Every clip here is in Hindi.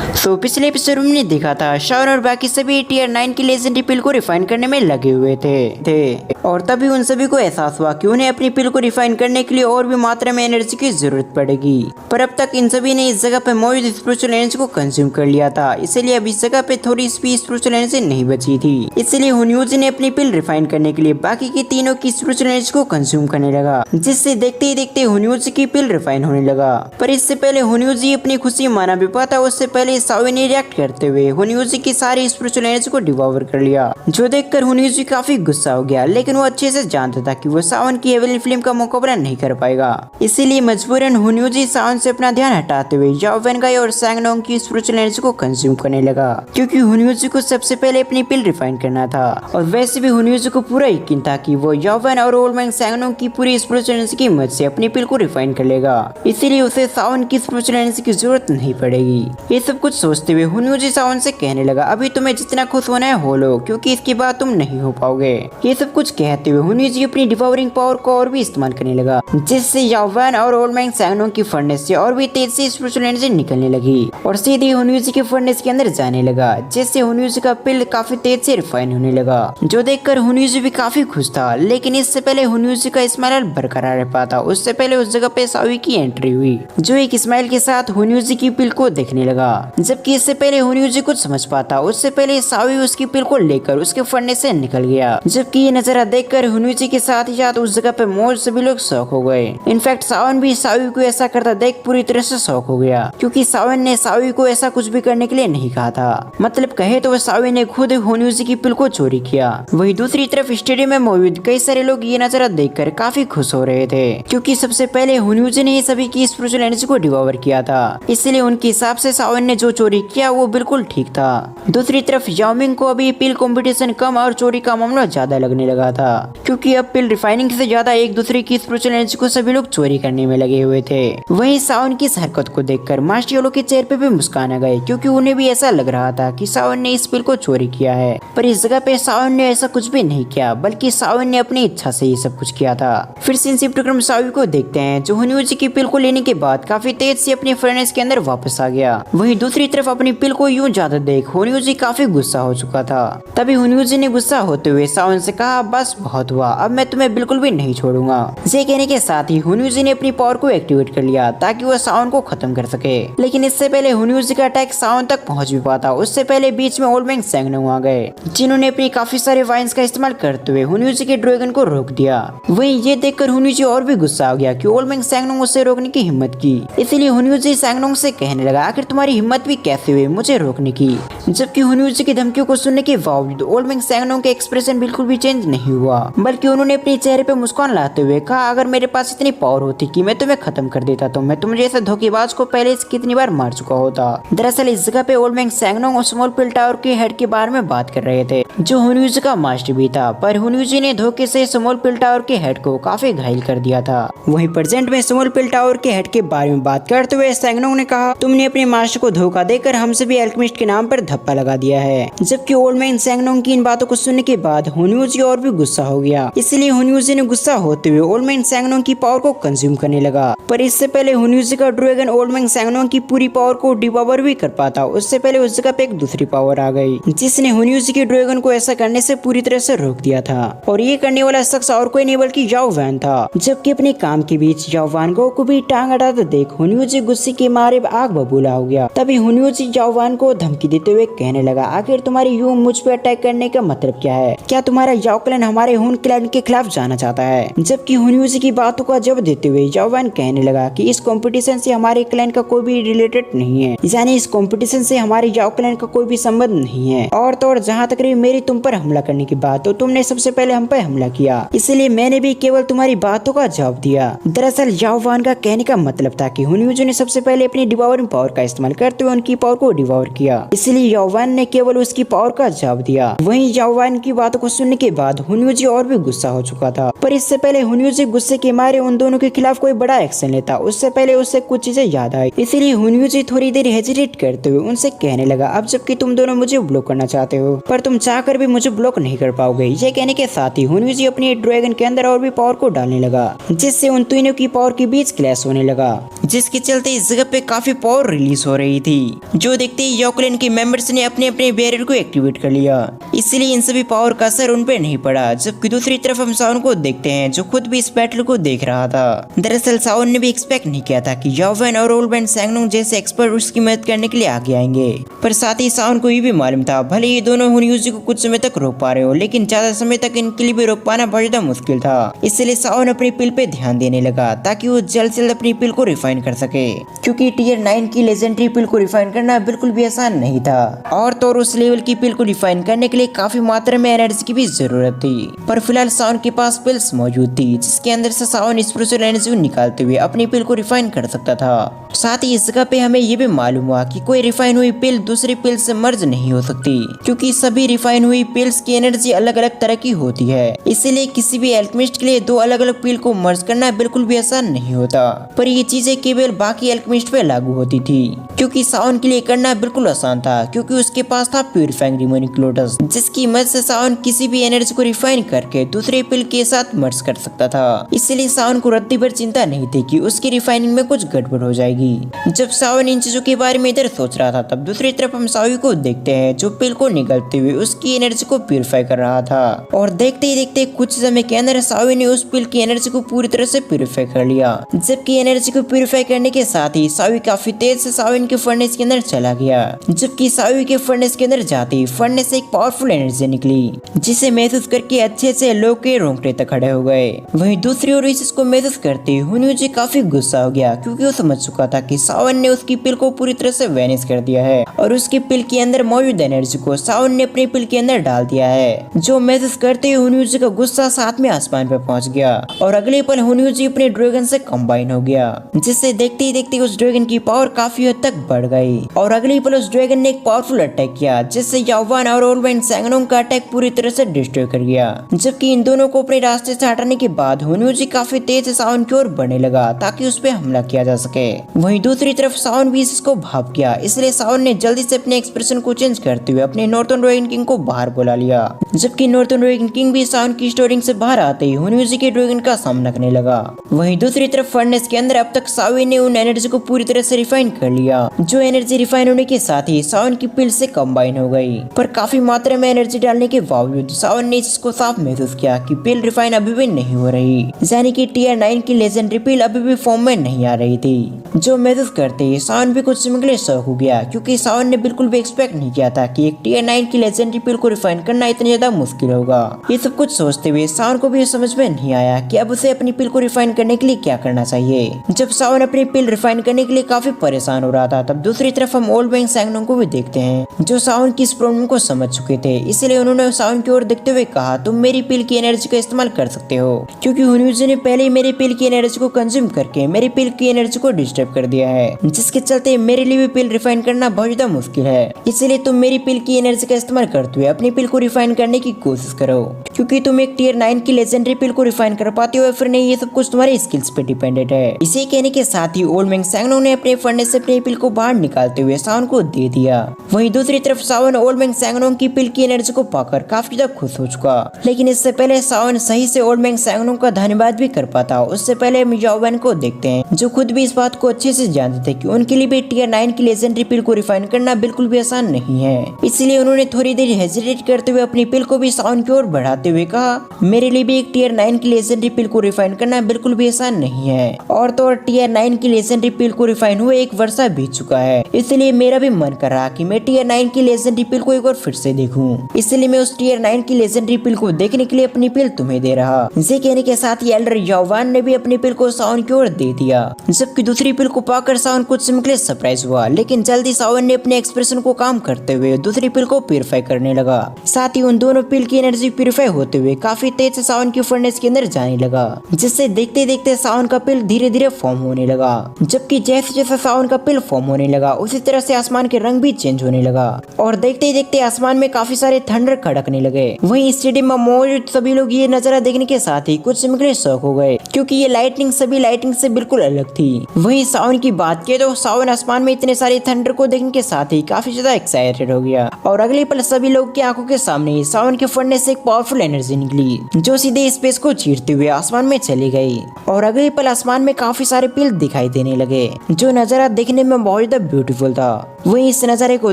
तो पिछले एपिसोड में हमने देखा था शाओन और बाकी सभी टीयर 9 की लेजेंडरी पिल को रिफाइन करने में लगे हुए थे और तभी उन सभी को एहसास हुआ कि उन्हें अपनी पिल को रिफाइन करने के लिए और भी मात्रा में एनर्जी की जरूरत पड़ेगी। पर अब तक इन सभी ने इस जगह पे मौजूद स्पिरिचुअल एनर्जी को कंज्यूम कर लिया था, इसलिए अब इस जगह पे थोड़ी भी स्पिरिचुअल एनर्जी नहीं बची थी। इसलिए हुनयूजी ने अपनी पिल रिफाइन करने के लिए बाकी की तीनों की स्पिरिचुअल एनर्जी को कंज्यूम करने लगा, जिससे देखते ही देखते हुनयूजी की पिल रिफाइन होने लगा। पर इससे पहले हुनयूजी अपनी खुशी माना भी पाता उससे पहले सावी ने रिएक्ट करते हुए हुनयूजी की सारी स्पिरिचुअल एनर्जी को डिवॉर कर लिया, जो देखकर हुनयूजी काफी गुस्सा हो गया। लेकिन वो अच्छे से जानता था कि वो सावन की हेवनली फ्लेम का मुकाबला नहीं कर पाएगा, इसीलिए मजबूरन हुनयूजी सावन से अपना ध्यान हटाते हुए याओ वेनगाई और सैंगनोंग की स्पिरिचुअल एनर्जी को कंज्यूम करने लगा, क्योंकि हुनयूजी को सबसे पहले अपनी पिल रिफाइन करना था। और वैसे भी हुनयूजी को पूरा यकीन था कि वो याओ वेन और ओल्ड मैन सैंगनोंग की पूरी स्पिरिचुअल एनर्जी की मदद से अपनी पिल को रिफाइन कर लेगा, इसीलिए उसे सावन की स्पिरिचुअल एनर्जी की जरूरत नहीं पड़ेगी। ये सब कुछ सोचते हुए हुनयूजी सावन से कहने लगा, अभी तुम्हें जितना खुश होना है हो लो, क्योंकि इसके बाद तुम नहीं हो पाओगे। ये सब कुछ कहते हुए हुनयूजी अपनी डिवॉरिंग पावर को और भी इस्तेमाल करने लगा, जिससे याओ वेन और ओल्ड मैन सैंगनोंग की फर्नेस से और भी तेज से स्पिरिचुअल एनर्जी निकलने लगी और सीधे हुनयूजी के फर्नेस के अंदर जाने लगा, जिससे हुनयूजी का पिल काफी तेज से रिफाइन होने लगा, जो देखकर हुनयूजी भी काफी खुश था। लेकिन इससे पहले हुनयूजी का स्माइल बरकरार रह पाता उससे पहले उस जगह पे सावी की एंट्री हुई, जो एक स्माइल के साथ हुनयूजी की पिल को देखने लगा। जबकि इससे पहले हुनयूजी कुछ समझ पाता उससे पहले सावी उसकी पिल को लेकर उसके फर्नेस से निकल गया। जबकि ये नजारा देखकर हुनयूजी के साथ ही साथ उस जगह पे मौजूद सभी लोग शॉक हो गए। इनफैक्ट सावन भी सावी को ऐसा करता देख पूरी तरह से शॉक हो गया, क्योंकि सावन ने सावी को ऐसा कुछ भी करने के लिए नहीं कहा था। मतलब कहे तो सावी ने खुद हुनयूजी की पिल को चोरी किया। वही दूसरी तरफ स्टेडियम में मौजूद कई सारे लोग ये नजारा देखकर काफी खुश हो रहे थे, क्योंकि सबसे पहले हुनयूजी ने सभी की स्पिरिचुअल एनर्जी को डिवॉर किया था, इसलिए उनके हिसाब से सावन ने जो चोरी किया वो बिल्कुल ठीक था। दूसरी तरफ याओ मिंग को अभी पिल कंपटीशन कम और चोरी का मामला ज्यादा लगने लगा था, क्योंकि अब पिल रिफाइनिंग से ज्यादा एक दूसरे की स्पिरिचुअल एनर्जी को सभी लोग चोरी करने में लगे हुए थे। वहीं सावन की इस हरकत को देखकर मास्टर येलो के चेहरे पे भी मुस्कान आ गए, क्योंकि उन्हें भी ऐसा लग रहा था कि सावन ने इस पिल को चोरी किया है। पर इस जगह पे सावन ने ऐसा कुछ भी नहीं किया, बल्कि सावन ने अपनी इच्छा से ये सब कुछ किया था। फिर सिंसिप टुक्रम सावी को देखते हैं, जो हुनयूजी की पिल को लेने के बाद काफी तेज से अपने फर्नेस के अंदर वापस आ गया। वहीं दूसरी तरफ अपनी पिल को यूं ज्यादा देख हुनयूजी काफी गुस्सा हो चुका था। तभी हुनयूजी ने गुस्सा होते हुए सावन से कहा, बस बहुत हुआ, अब मैं तुम्हें बिल्कुल भी नहीं छोड़ूंगा। ये कहने के साथ ही हुनयूजी ने अपनी पावर को एक्टिवेट कर लिया ताकि वो सावन को खत्म कर सके। लेकिन इससे पहले हुनयूजी का अटैक सावन तक पहुंच भी पाता उससे पहले बीच में ओल्ड मैन सैंगनोंग आ गए, जिन्होंने अपनी काफी सारे वाइन्स का इस्तेमाल करते हुए हुनयूजी के ड्रैगन को रोक दिया। वहीं ये देखकर हुनयूजी और भी गुस्सा हो गया कि ओल्ड मैन सैंगनोंग उसे रोकने की हिम्मत की, इसलिए हुनयूजी सैंगनोंग से कहने लगा, आखिर तुम्हारी हिम्मत भी कैसे हुई मुझे रोकने की। जबकि हुनयूजी की धमकियों को सुनने के बावजूद ओल्ड मैन सैंगनोंग का एक्सप्रेशन बिल्कुल भी चेंज नहीं हुआ, बल्कि उन्होंने अपने चेहरे पे मुस्कान लाते हुए कहा, अगर मेरे पास इतनी पावर होती कि मैं तुम्हें खत्म कर देता तो मैं तुम जैसे धोखेबाज को पहले से कितनी बार मार चुका होता। दरअसल इस जगह पे ओल्ड मैन सैंगनोंग और स्मॉल पिल टावर के हेड के बारे में बात कर रहे थे, जो हुनयूजी का मास्टर भी था। पर हुनयूजी ने धोखे से स्मॉल पिल टावर के हेड को काफी घायल कर दिया था। वहीं प्रेजेंट में स्मॉल पिल टावर के हेड के बारे में बात करते हुए सैंगनोंग ने कहा, तुमने अपने मास्टर को धोखा देकर हम सभी एल्केमिस्ट के नाम पर धप्पा लगा दिया है। जबकि ओल्ड मैन सैंगनोंग की इन बातों को सुनने के बाद हुनयूजी और भी गुस्सा हो गया, इसलिए हुनयूजी ने गुस्सा होते हुए ओल्ड मैन सैंगनोंग की पावर को कंज्यूम करने लगा। पर इससे पहले हुनयूजी का ड्रैगन ओल्ड मैन सैंगनोंग की पूरी पावर को डिवॉर भी कर पाता उससे पहले उस जगह पे एक दूसरी पावर आ गई, जिसने हुनयूजी के ड्रैगन को ऐसा करने से पूरी तरह से रोक दिया था। और ये करने वाला शख्स और कोई नहीं बल्कि याओ वेन था। जबकि अपने काम के बीच याओ वानगो को भी टांग अड़ाते देख हुनयूजी गुस्से के मारे आग बबूला हो गया। तभी हुनयूजी याओ वान को धमकी देते हुए कहने लगा, आखिर तुम्हारी यूं मुझ पे अटैक करने का मतलब क्या है? क्या तुम्हारा याओ क्लैन हमारे हुन क्लैन के खिलाफ जाना चाहता है? जबकि हुनयूजी की बातों का जवाब देते हुए याओ वान कहने लगा कि इस कंपटीशन से हमारे क्लैन का कोई भी रिलेटेड नहीं है, यानी इस कंपटीशन से हमारे याओ क्लैन का कोई भी संबंध नहीं है। और तो और जहाँ तक रही मेरी तुम पर हमला करने की बात, तो तुमने सबसे पहले हम पर हमला किया, इसलिए मैंने भी केवल तुम्हारी बातों का जवाब दिया। दरअसल याओ वान का कहने का मतलब था कि हुनयूजी ने सबसे पहले अपनी डिवॉरिंग पावर का इस्तेमाल करते हुए उनकी पावर को डिवॉर किया, इसलिए याओ वान ने केवल उसकी पावर का जवाब दिया। वहीं याओ वान की बातों को सुनने के बाद हुनयूजी और भी गुस्सा हो चुका था। पर इससे पहले हुनयूजी गुस्से के मारे उन दोनों के खिलाफ कोई बड़ा एक्शन लेता उससे पहले उससे कुछ चीजें याद आई, इसलिए हुनयूजी थोड़ी देर हेजिटेट करते हुए उनसे कहने लगा, अब जबकि तुम दोनों मुझे ब्लॉक करना चाहते हो, पर तुम चाहकर भी मुझे ब्लॉक नहीं कर पाओगे। ये कहने के साथ ही हुनयूजी अपनी ड्रैगन के अंदर और भी पावर को डालने लगा, जिससे उन तीनों की पावर के बीच क्लैश होने लगा, जिसके चलते इस जगह पे काफी पावर रिलीज हो रही थी। थी, जो देखते ही यॉकलैंड के मेंबर्स ने अपने अपने बैरियर को एक्टिवेट कर लिया। इसलिए इन सभी पावर का असर उन पे नहीं पड़ा। जबकि दूसरी तरफ हम सावन को देखते हैं, जो खुद भी इस बैटल को देख रहा था। दरअसल सावन ने भी एक्सपेक्ट नहीं किया था कि याओ वैन और ओल्ड सैंगनोंग जैसे एक्सपर्ट उसकी मदद करने के लिए आगे आएंगे। पर साथ ही सावन को ये भी मालूम था, भले ये दोनों हुनयूजी को कुछ समय तक रोक पा रहे हो, लेकिन ज्यादा समय तक इनके लिए भी रोक पाना बहुत ज्यादा मुश्किल था। इसलिए सावन अपनी पिल पे ध्यान देने लगा ताकि वो जल्द से जल्द अपनी पिल को रिफाइन कर सके, क्योंकि टियर 9 की लेजेंडरी पिल को रिफाइन करना बिल्कुल भी आसान नहीं था। और तो उस लेवल की पिल को रिफाइन करने के लिए काफी मात्रा में एनर्जी की भी जरूरत थी। पर फिलहाल सावन के पास पिल्स मौजूद थी, जिसके अंदर से सावन स्पिरिचुअल एनर्जी को निकालते हुए अपनी पिल को रिफाइन कर सकता था। साथ ही इस जगह पे हमें ये भी मालूम हुआ कि कोई रिफाइन हुई पिल दूसरी पिल से मर्ज नहीं हो सकती, क्योंकि सभी रिफाइन हुई पिल्स की एनर्जी अलग अलग तरह की होती है। इसीलिए किसी भी एल्केमिस्ट के लिए दो अलग अलग पिल को मर्ज करना बिल्कुल भी आसान नहीं होता। पर ये चीजें केवल बाकी एल्केमिस्ट पे लागू होती थी, क्योंकि सावन के लिए करना बिल्कुल आसान था, क्योंकि उसके पास था प्यूरिफाइंग रिमूविंग लोटस, जिसकी मदद से सावन किसी भी एनर्जी को रिफाइन करके दूसरे पिल के साथ मर्ज कर सकता था। इसलिए सावन को रत्ती भर चिंता नहीं थी कि उसकी रिफाइनिंग में कुछ गड़बड़ हो जाएगी। जब सावन इन चीजों के बारे में इधर सोच रहा था, तब दूसरी तरफ हम सावी को देखते हैं, जो पिल को निगलते हुए उसकी एनर्जी को प्यूरिफाई कर रहा था। और देखते ही देखते कुछ समय के अंदर सावी ने उस पिल की एनर्जी को पूरी तरह से प्यूरिफाई कर लिया। जबकि एनर्जी को प्यूरिफाई करने के साथ ही सावी काफी तेज से साविन के फर्नेस के अंदर चला गया। जबकि सावी के फर्नेस के अंदर जाते ही फर्नेस से एक पावरफुल एनर्जी निकली, जिसे महसूस करके अच्छे से लोग के रोंगटे तक खड़े हो गए। वहीं दूसरी ओर इसको महसूस करते हुनयूजी काफी गुस्सा हो गया, क्योंकि वो समझ चुका था कि सावन ने उसकी पिल को पूरी तरह से वैनिश कर दिया है और उसकी पिल के अंदर मौजूद एनर्जी को सावन ने अपनी पिल के अंदर डाल दिया है। जो महसूस करते हुए हुनयूजी का गुस्सा साथ में आसमान पर पहुंच गया और अगले पल हुनयूजी अपने ड्रैगन से कंबाइन हो गया, जिससे देखते ही देखते उस ड्रैगन की पावर काफी हद तक बढ़ गई। और अगले पल उस ड्रैगन ने एक पावरफुल अटैक किया, जिससे याओ वैन और ओल्ड मैन सैंगनोंग का अटैक पूरी तरह से डिस्ट्रॉय कर गया। जबकि इन दोनों को अपने रास्ते से हटाने के बाद हुनयूजी काफी तेज से सावन की ओर बढ़ने लगा ताकि उस पर हमला किया जा सके। वहीं दूसरी तरफ सावन भी इसको भाप गया, इसलिए सावन ने जल्दी से अपने एक्सप्रेशन को चेंज करते हुए अपने नॉर्थर्न ड्रैगन किंग को बाहर बुला लिया। जबकि नॉर्थर्न ड्रैगन किंग भी सावन की स्टोरिंग से बाहर आते ही हुनयूजी के ड्रैगन का सामना करने लगा। वहीं दूसरी तरफ फर्नेस के अंदर अब तक सावी ने उन एनर्जी को पूरी तरह से रिफाइन कर लिया, जो एनर्जी रिफाइन होने के साथ ही सावन की पिल से कंबाइन हो गई। पर काफी मात्रा में एनर्जी डालने के बावजूद सावन ने इसको साफ महसूस किया कि पिल रिफाइन अभी भी नहीं हो रही, यानी कि टियर 9 की लेजेंडरी पिल अभी भी फॉर्म में नहीं आ रही थी। जो महसूस करते ही सावन भी कुछ समय के लिए शॉक हो गया, क्योंकि सावन ने बिल्कुल भी एक्सपेक्ट नहीं किया था कि एक टियर 9 की लेजेंडरी पिल को रिफाइन करना इतना ज्यादा मुश्किल होगा। ये सब कुछ सोचते हुए सावन को भी समझ में नहीं आया कि अब उसे अपनी पिल को रिफाइन करने के लिए क्या करना चाहिए। जब सावन अपनी पिल रिफाइन करने के लिए काफी परेशान हो रहा था, तब दूसरी तरफ हम ओल्ड मैन सैंगनोंग को भी देखते हैं, जो सावन की इस प्रॉब्लम को समझ चुके थे। इसलिए उन्होंने सावन की ओर देखते हुए कहा, तुम मेरी पिल की एनर्जी का इस्तेमाल कर सकते हो, क्योंकि हुनयूजी ने पहले ही मेरी पिल की एनर्जी को कंज्यूम करके मेरी पिल की एनर्जी को डिस्टर्ब कर दिया है, जिसके चलते मेरे लिए भी पिल रिफाइन करना बहुत ज्यादा मुश्किल है। इसलिए तुम मेरी पिल की एनर्जी का इस्तेमाल करते हुए अपनी पिल को रिफाइन करने की कोशिश करो, क्योंकि तुम एक टियर 9 की लेजेंडरी पिल को रिफाइन कर पाते हो फिर नहीं, ये सब कुछ तुम्हारे स्किल्स पे डिपेंडेंट है। इसे कहने के साथ ही ओल्ड मैन सैंगनोंग ने अपने फर्नेस से अपनी पिल को बाहर निकालते हुए सावन को दे दिया। वहीं दूसरी तरफ सावन ओल्ड मैन सैंगनोंग की पिल की एनर्जी को पाकर काफी ज्यादा खुश हो चुका, लेकिन इससे पहले सावन सही से ओल्ड मैन सैंगनोंग का धन्यवाद भी कर पाता, उससे पहले हम याओ वैन को देखते हैं, जो खुद भी इस बात को अच्छे से जानते थे कि उनके लिए भी टियर 9 की लेजेंडरी पिल को रिफाइन करना बिल्कुल भी आसान नहीं है। इसलिए उन्होंने थोड़ी देर हेजिटेट करते हुए अपनी पिल को भी सावन की ओर बढ़ाते हुए कहा, मेरे लिए भी एक टियर 9 की लेजेंडरी पिल को रिफाइन करना बिल्कुल भी आसान नहीं है। और तो और टियर 9 की लेजेंडरी पिल को रिफाइन हुए 1 वर्ष बीत चुका है, इसलिए मेरा भी मन कर रहा कि मैं टियर 9 की लेजेंडरी पिल को एक बार फिर से देखूं। इसलिए मैं उस टियर 9 की लेजेंडरी पिल को देखने के लिए अपनी पिल तुम्हें दे रहा। इसे कहने के साथ ही एल्डर याओ वैन ने भी अपनी पिल को सावन की ओर दे दिया। जबकि दूसरी पिल को पाकर सावन कुछ समय के लिए सरप्राइज हुआ, लेकिन जल्दी सावन ने अपने एक्सप्रेशन को काम करते हुए दूसरी पिल को प्यूरिफाई करने लगा। साथ ही उन दोनों पिल की एनर्जी प्यूरिफाई होते हुए काफी तेज से सावन की फर्नेस के अंदर जाने लगा, जिससे देखते देखते सावन का पिल धीरे धीरे फॉर्म होने लगा। जबकि जैसे जैसे सावन का पिल फॉर्म होने लगा, उसी तरह से आसमान के रंग भी चेंज होने लगा और देखते ही देखते आसमान में काफी सारे थंडर खड़कने लगे। वहीं स्टेडियम में मौजूद सभी लोग ये नजारा देखने के साथ ही कुछ समय के लिए शॉक हो गए, क्योंकि ये लाइटनिंग सभी लाइटिंग से बिल्कुल अलग थी। वहीं सावन की बात किए तो सावन आसमान में इतने सारे थंडर को देखने के साथ ही काफी ज्यादा एक्साइटेड हो गया और अगले पल सभी लोग की आंखों के सामने सावन के फटने से एक पावरफुल एनर्जी निकली, जो सीधे स्पेस को चीरते हुए आसमान में चली गई और अगले पल आसमान में काफी सारे पिल दिखाई देने लगे, जो नजारा देखने में बहुत ज्यादा ब्यूटीफुल था। वहीं इस नजारे को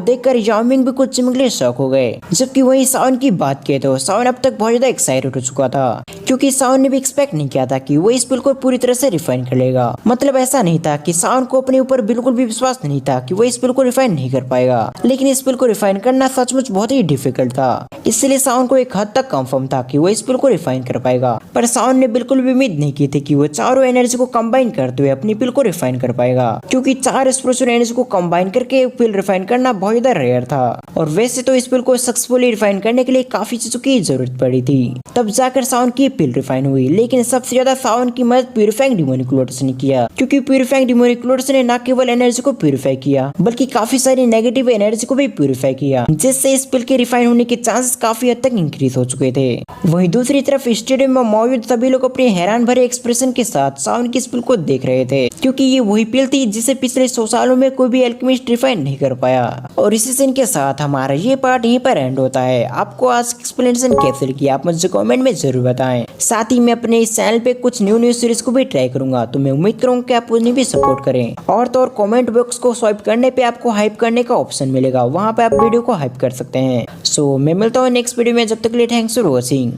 देखकर याओमिंग भी कुछ चिमकले शौक हो गए। जबकि वहीं सावन की बात किए तो सावन अब तक बहुत ज्यादा एक्साइटेड हो चुका था, क्योंकि सावन ने भी एक्सपेक्ट नहीं किया था कि वो इस पिल को पूरी तरह से रिफाइन कर लेगा। मतलब ऐसा नहीं था कि सावन को अपने ऊपर बिल्कुल भी विश्वास नहीं था कि वो इस पिल को रिफाइन नहीं कर पाएगा, लेकिन इस पिल को रिफाइन करना सचमुच बहुत ही डिफिकल्ट था। इसलिए सावन को एक हद तक कंफर्म था कि वो इस पिल को रिफाइन कर पाएगा, पर सावन ने बिल्कुल भी उम्मीद नहीं की थी कि वो चारों एनर्जी को कंबाइन करते हुए अपनी पिल को रिफाइन कर पाएगा, क्योंकि 4 स्पिरिचुअल एनर्जी को कंबाइन करके एक पिल रिफाइन करना बहुत ज्यादा रेयर था। और वैसे तो इस पिल को सक्सेसफुली रिफाइन करने के लिए काफी चीजों की जरूरत पड़ी थी, तब जाकर सावन की पिल रिफाइन हुई। लेकिन सबसे ज्यादा सावन की मदद प्यूरिफाइंग डिमोनिक लोटस ने किया, क्योंकि प्यूरिफाइंग डिमोनिक लोटस ने न केवल एनर्जी को प्यूरिफाई किया बल्कि काफी सारी नेगेटिव एनर्जी को भी प्यूरिफाई किया, जिससे इस पिल के रिफाइन होने के चांसेस काफी हद तक इंक्रीज हो चुके थे। वहीं दूसरी तरफ स्टेडियम में मौजूद सभी लोग अपने हैरान भरे एक्सप्रेशन के साथ सावन की इस पिल को देख रहे थे, क्योंकि ये वही पिल थी जिसे पिछले 100 सालों में कोई भी एल्केमिस्ट रिफाइन नहीं कर पाया। और इसी सीन के साथ हमारा ये पार्ट यहीं पर एंड होता है। आपको आज एक्सप्लेनेशन कैसे लगी आप मुझे कमेंट में जरूर बताएं। साथ ही मैं अपने इस चैनल पे कुछ न्यू सीरीज को भी ट्राई करूंगा, तो मैं उम्मीद करूंगा कि आप उन्हें भी सपोर्ट करें। और तो और कमेंट बॉक्स को स्वाइप करने पे आपको हाइप करने का ऑप्शन मिलेगा, वहां पे आप वीडियो को हाइप कर सकते हैं। सो मैं मिलता हूँ नेक्स्ट वीडियो में, जब तक के लिए थैंक्स फॉर वॉचिंग।